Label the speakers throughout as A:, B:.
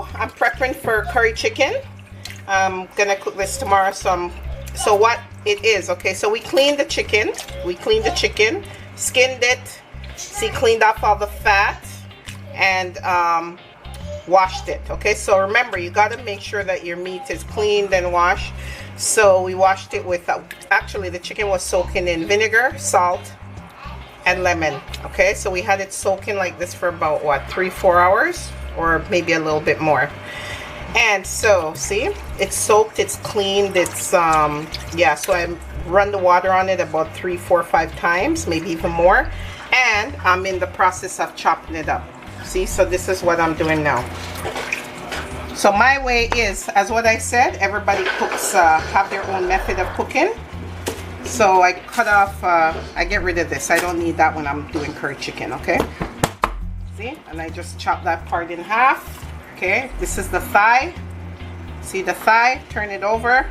A: so I'm prepping for curry chicken. I'm gonna cook this tomorrow. So what it is, okay, so we cleaned the chicken, skinned it, see, cleaned off all the fat, and washed it. Okay, so remember, you got to make sure that your meat is cleaned and washed. So we washed it with actually the chicken was soaking in vinegar, salt, and lemon. Okay, so we had it soaking like this for about what, 3-4 hours, or maybe a little bit more. And so see, it's soaked, it's cleaned, it's yeah, so I run the water on it about 3, 4, 5 times, maybe even more, and I'm in the process of chopping it up. See, so this is what I'm doing now. So my way is, as what I said, everybody cooks have their own method of cooking. So I cut off, I get rid of this. I don't need that when I'm doing curry chicken, okay? See, and I just chop that part in half. Okay, this is the thigh. See the thigh, turn it over,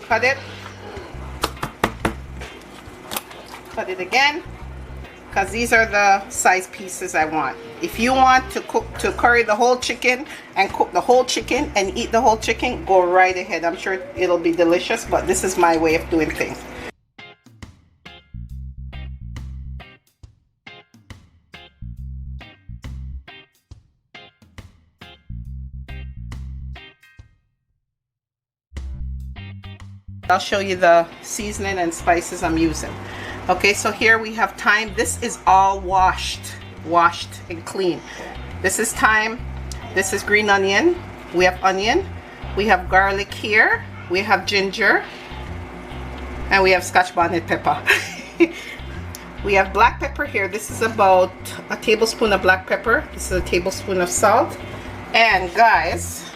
A: cut it again, because these are the size pieces I want. If you want to curry the whole chicken and cook the whole chicken and eat the whole chicken, go right ahead. I'm sure it'll be delicious, but this is my way of doing things. I'll show you the seasoning and spices I'm using. Okay, so here we have thyme. This is all washed and clean. This is thyme. This is green onion. We have onion. We have garlic here. We have ginger. And we have Scotch bonnet pepper. We have black pepper here. This is about a tablespoon of black pepper. This is a tablespoon of salt. And guys,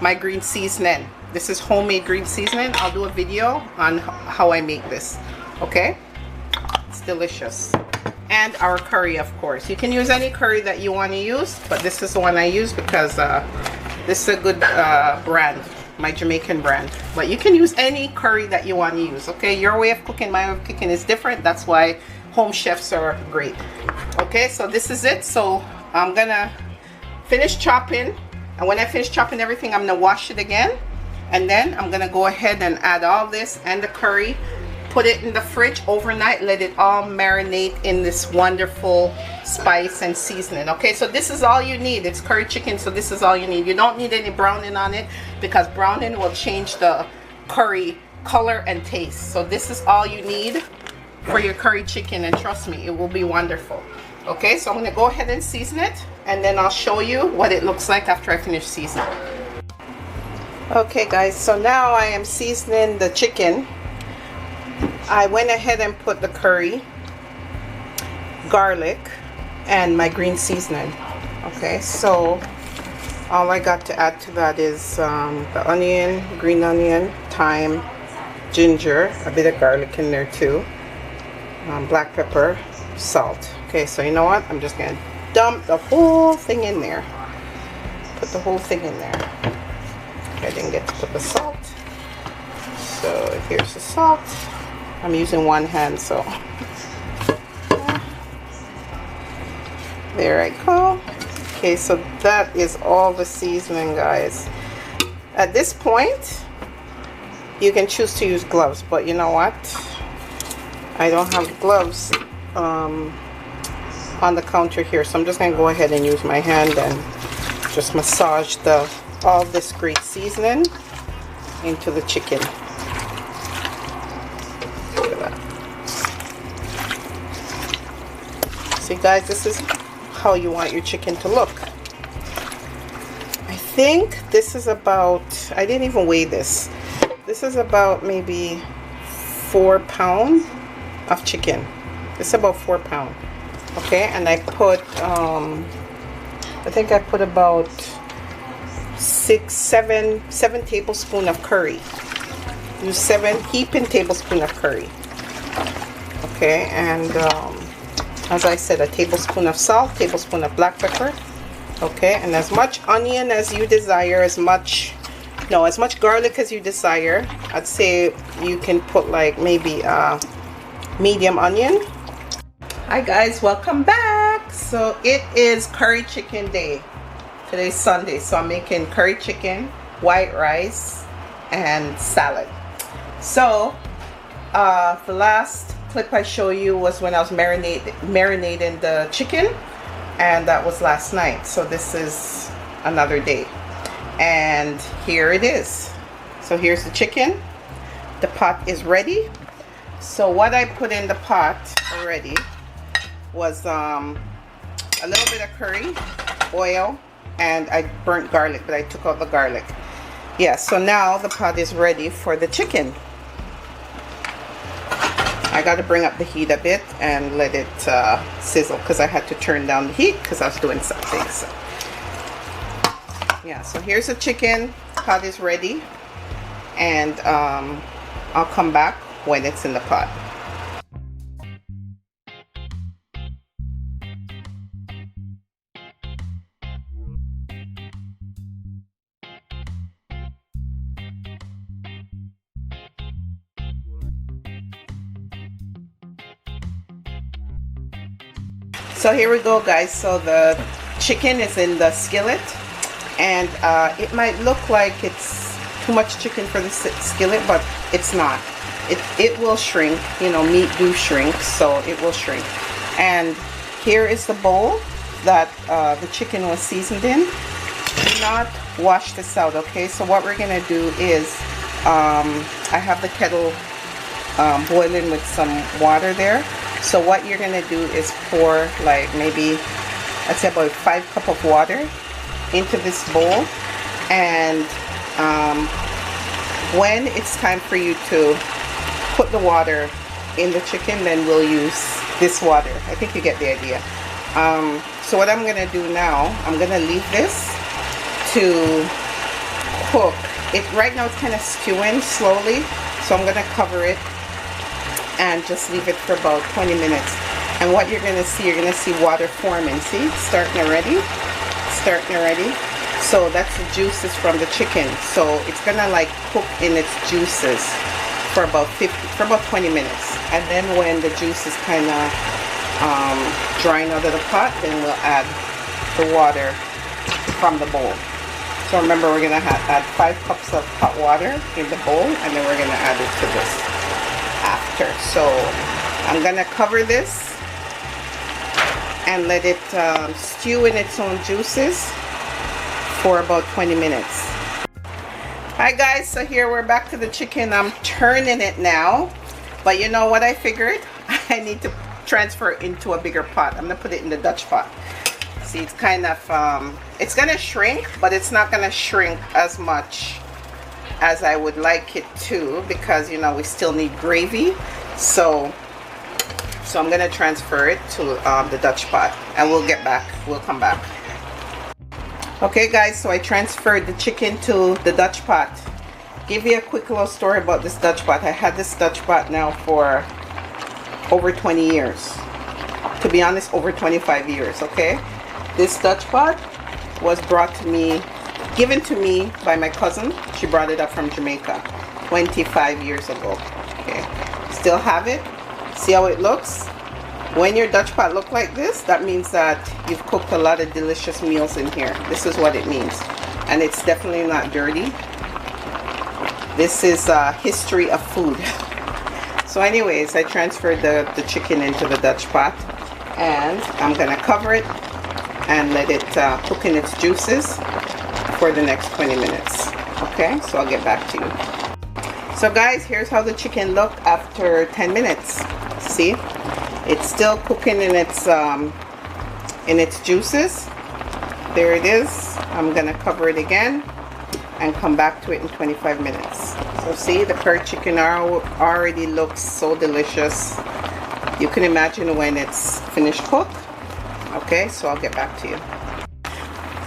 A: my green seasoning. This is homemade green seasoning. I'll do a video on how I make this. Okay, it's delicious. And our curry, of course. You can use any curry that you want to use, but this is the one I use because this is a good brand, my Jamaican brand. But you can use any curry that you want to use. Okay, your way of cooking, my way of cooking is different. That's why home chefs are great. Okay, so this is it. So I'm gonna finish chopping, and when I finish chopping everything, I'm gonna wash it again. And then I'm gonna go ahead and add all this and the curry, put it in the fridge overnight, let it all marinate in this wonderful spice and seasoning. Okay, so this is all you need. It's curry chicken, so this is all you need. You don't need any browning on it because browning will change the curry color and taste. So this is all you need for your curry chicken, and trust me, it will be wonderful. Okay, so I'm gonna go ahead and season it, and then I'll show you what it looks like after I finish seasoning. Okay guys, so now I am seasoning the chicken. I went ahead and put the curry, garlic, and my green seasoning. Okay, so all I got to add to that is the onion, green onion, thyme, ginger, a bit of garlic in there too, black pepper, salt. Okay, so you know what? I'm just gonna dump the whole thing in there. Put the whole thing in there. I didn't get to put the salt, so here's the salt. I'm using one hand, so there I go. Okay, so that is all the seasoning, guys. At this point, you can choose to use gloves, but you know what? I don't have gloves on the counter here, so I'm just gonna go ahead and use my hand and just massage all this great seasoning into the chicken. Look at that. See guys, this is how you want your chicken to look. I think this is about, I didn't even weigh this. This is about maybe 4 pounds of chicken. It's about 4 pounds. Okay, and I put I think I put about 7 tablespoons of curry. Use 7 heaping tablespoons of curry. Okay, and as I said, a tablespoon of salt, tablespoon of black pepper. Okay, and as much onion as you desire, as much garlic as you desire. I'd say you can put like maybe medium onion. Hi guys, welcome back. So it is curry chicken day. Today's Sunday, so I'm making curry chicken, white rice, and salad. So the last clip I showed you was when I was marinating the chicken, and that was last night. So this is another day, and here it is. So here's the chicken. The pot is ready. So what I put in the pot already was a little bit of curry, oil, and I burnt garlic, but I took out the garlic. Yeah, so now the pot is ready for the chicken. I got to bring up the heat a bit and let it sizzle, because I had to turn down the heat because I was doing something. So yeah, so here's the chicken. Pot is ready, and I'll come back when it's in the pot. So here we go, guys. So the chicken is in the skillet, and it might look like it's too much chicken for the skillet, but it's not. It will shrink. You know, meat do shrink, so it will shrink. And here is the bowl that the chicken was seasoned in. Do not wash this out, okay? So what we're gonna do is, I have the kettle boiling with some water there. So what you're gonna do is pour, like, maybe I'd say about 5 cups of water into this bowl, and when it's time for you to put the water in the chicken, then we'll use this water. I think you get the idea. So what I'm gonna do now, I'm gonna leave this to cook. Right now it's kind of stewing slowly, so I'm gonna cover it and just leave it for about 20 minutes. And what you're gonna see, water forming. See, starting already. So that's the juices from the chicken. So it's gonna like cook in its juices for about 20 minutes. And then when the juice is kind of drying out of the pot, then we'll add the water from the bowl. So remember, we're gonna add 5 cups of hot water in the bowl, and then we're gonna add it to this after. So I'm gonna cover this and let it stew in its own juices for about 20 minutes. Hi guys, so here we're back to the chicken. I'm turning it now, but you know what I figured? I need to transfer it into a bigger pot. I'm gonna put it in the Dutch pot. See, it's kind of it's gonna shrink, but it's not gonna shrink as much as I would like it to, because you know we still need gravy. So I'm gonna transfer it to the Dutch pot, and we'll come back. Okay guys, so I transferred the chicken to the Dutch pot. Give you a quick little story about this Dutch pot. I had this Dutch pot now for over 20 years. To be honest, over 25 years, okay? This Dutch pot was given to me by my cousin. She brought it up from Jamaica 25 years ago. Okay, still have it. See how it looks? When your Dutch pot look like this, that means that you've cooked a lot of delicious meals in here. This is what it means. And it's definitely not dirty. This is history of food. So anyways, I transferred the chicken into the Dutch pot, and I'm gonna cover it and let it cook in its juices for the next 20 minutes. Okay, so I'll get back to you. So guys, here's how the chicken looked after 10 minutes. See, it's still cooking in its juices. There it is. I'm gonna cover it again and come back to it in 25 minutes. So see, the curry chicken already looks so delicious. You can imagine when it's finished cooked. Okay, so I'll get back to you.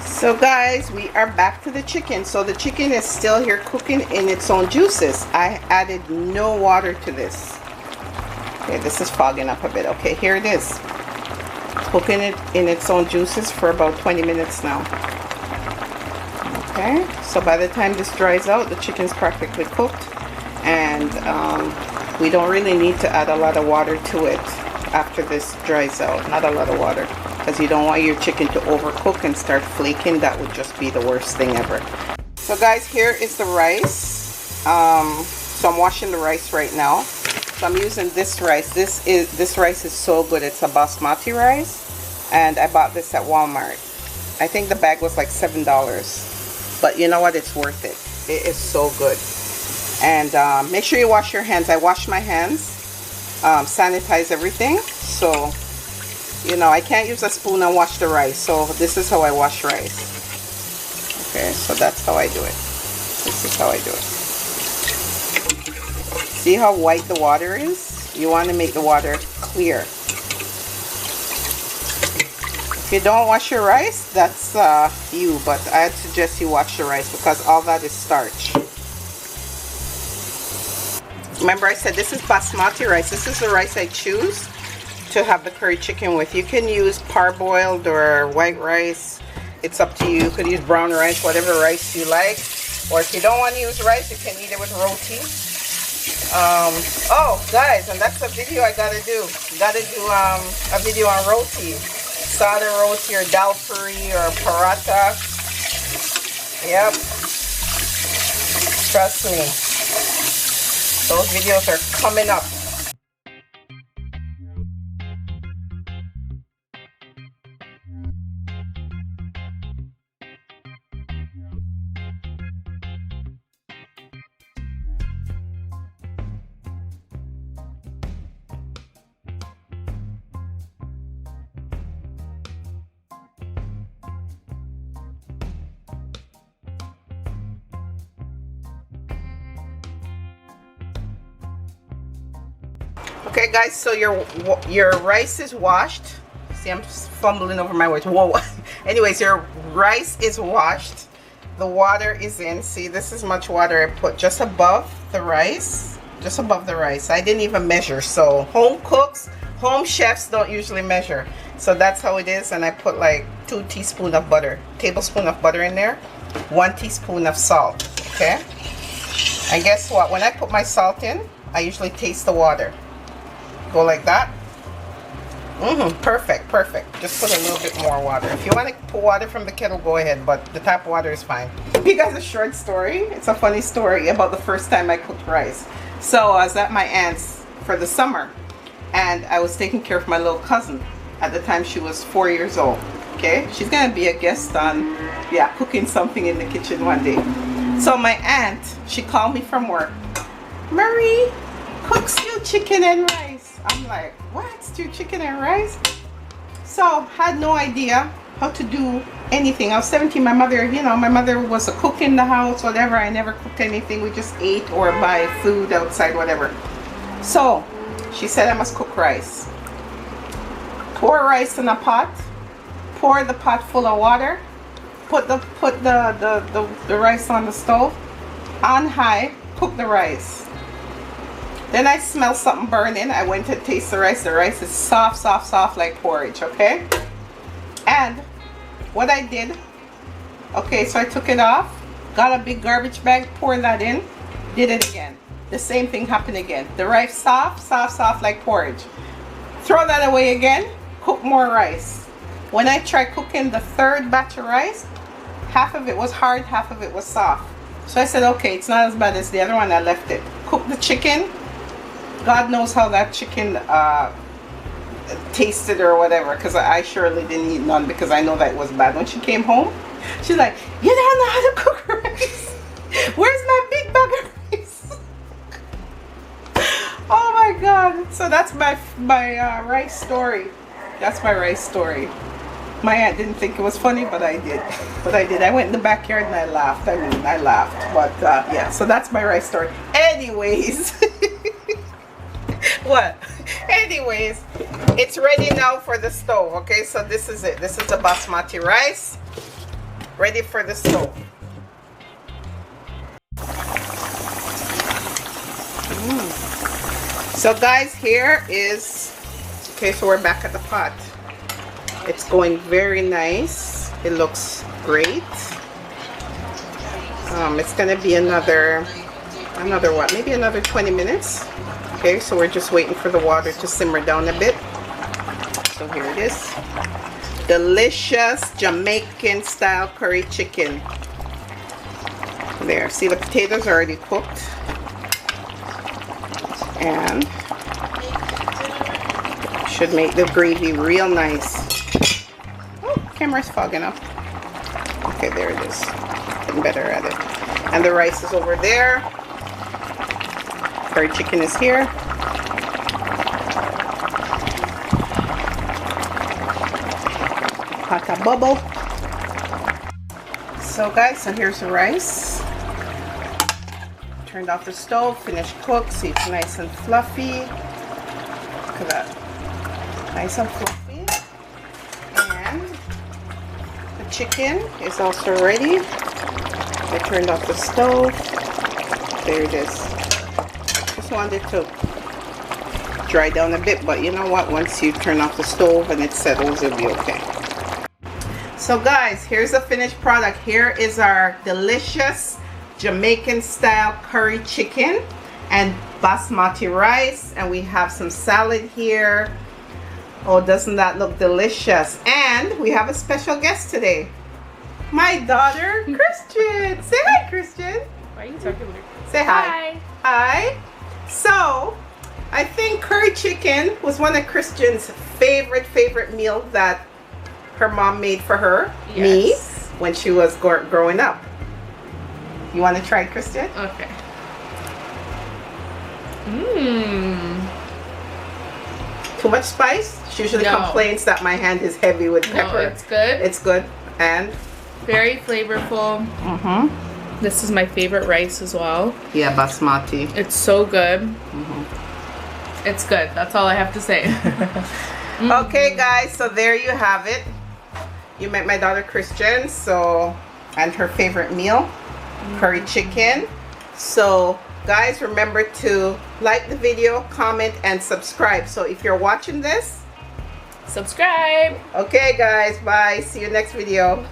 A: So guys, we are back to the chicken. So the chicken is still here cooking in its own juices. I added no water to this. Okay, this is fogging up a bit. Okay, here it is. Cooking it in its own juices for about 20 minutes now. Okay, so by the time this dries out, the chicken's perfectly cooked, and we don't really need to add a lot of water to it after this dries out. Not a lot of water. because you don't want your chicken to overcook and start flaking. That would just be the worst thing ever. So guys, here is the rice. So I'm washing the rice right now. So I'm using this rice. This rice is so good. It's a basmati rice, and I bought this at Walmart. I think the bag was like $7, but you know what? It's worth it. It is so good. And make sure you wash your hands. I wash my hands, sanitize everything. So you know, I can't use a spoon and wash the rice, so this is how I wash rice. Okay, so that's how I do it. This is how I do it. See how white the water is? You want to make the water clear. If you don't wash your rice, that's you, but I'd suggest you wash your rice because all that is starch. Remember I said this is basmati rice. This is the rice I choose to have the curry chicken with. You can use parboiled or white rice. It's up to you. You could use brown rice, whatever rice you like. Or if you don't want to use rice, you can eat it with roti. Oh guys, and that's a video I gotta do. Gotta do a video on roti. Sada roti or dal puri or paratha. Yep. Trust me. Those videos are coming up. Okay guys, so your rice is washed. See, I'm just fumbling over my words. Whoa. Anyways, your rice is washed. The water is in. See, this is much water I put just above the rice. Just above the rice. I didn't even measure. So home cooks, home chefs don't usually measure. So that's how it is. And I put like 2 teaspoons of butter, tablespoon of butter in there, 1 teaspoon of salt. Okay. And guess what? When I put my salt in, I usually taste the water. Go like that. Perfect, perfect. Just put a little bit more water. If you want to put water from the kettle, go ahead, but the tap water is fine. I'll give you guys a short story. It's a funny story about the first time I cooked rice. So I was at my aunt's for the summer, and I was taking care of my little cousin. At the time, she was 4 years old. Okay, she's gonna be a guest on, yeah, cooking something in the kitchen one day. So my aunt, she called me from work. Marie, cook stewed chicken and rice. I'm like, what? Stewed chicken and rice? So had no idea how to do anything. I was 17. My mother, you know, my mother was a cook in the house, whatever. I never cooked anything. We just ate or buy food outside, whatever. So she said I must cook rice. Pour rice in a pot. Pour the pot full of water. Put the rice on the stove on high. Cook the rice. Then I smell something burning. I went to taste the rice. The rice is soft, soft, soft like porridge, okay? And what I did, okay, so I took it off, got a big garbage bag, poured that in, did it again. The same thing happened again. The rice soft, soft, soft like porridge. Throw that away again, cook more rice. When I tried cooking the third batch of rice, half of it was hard, half of it was soft. So I said, okay, it's not as bad as the other one. I left it. Cook the chicken. God knows how that chicken tasted or whatever, because I surely didn't eat none because I know that it was bad. When she came home, she's like, you don't know how to cook rice. Where's my big bag of rice? Oh my God. So that's my rice story. That's my rice story. My aunt didn't think it was funny, but I did. I went in the backyard and I laughed. I laughed. But yeah, so that's my rice story. Anyways. What? Anyways, it's ready now for the stove. Okay, so this is it. This is the basmati rice. Ready for the stove. So guys, here is, okay, so we're back at the pot. It's going very nice. It looks great. It's gonna be another what? Maybe another 20 minutes. Okay, so we're just waiting for the water to simmer down a bit. So here it is. delicious Jamaican style curry chicken. There, see the potatoes are already cooked. And should make the gravy real nice. Oh, camera's fogging up. Okay, there it is. Getting better at it. And the rice is over there. Curry chicken is here. Hot bubble. So guys, so here's the rice. Turned off the stove, finished cooked, see it's nice and fluffy. Look at that. Nice and fluffy. And the chicken is also ready. I turned off the stove. There it is. Just wanted to dry down a bit, but you know what? Once you turn off the stove and it settles, it'll be okay. So guys, here's the finished product. Here is our delicious Jamaican style curry chicken and basmati rice, and we have some salad here. Oh, doesn't that look delicious? And we have a special guest today, my daughter Christian. Say hi, Christian.
B: Why are you talking weird?
A: Say hi. Hi. So I think curry chicken was one of Christian's favorite meal that her mom made for her,
B: yes,
A: me, when she was growing up. You want to try it, Christian?
B: Okay. Mmm.
A: Too much spice? She usually complains that my hand is heavy with pepper.
B: No, it's good.
A: It's good. And?
B: Very flavorful. Mm-hmm. This is my favorite rice as well.
A: Yeah, basmati.
B: It's so good.
A: Mm-hmm.
B: It's good. That's all I have to say.
A: Okay, guys. So there you have it. You met my daughter Christian. So, and her favorite meal, curry chicken. So guys, remember to like the video, comment, and subscribe. So if you're watching this,
B: subscribe.
A: Okay guys, bye. See you next video.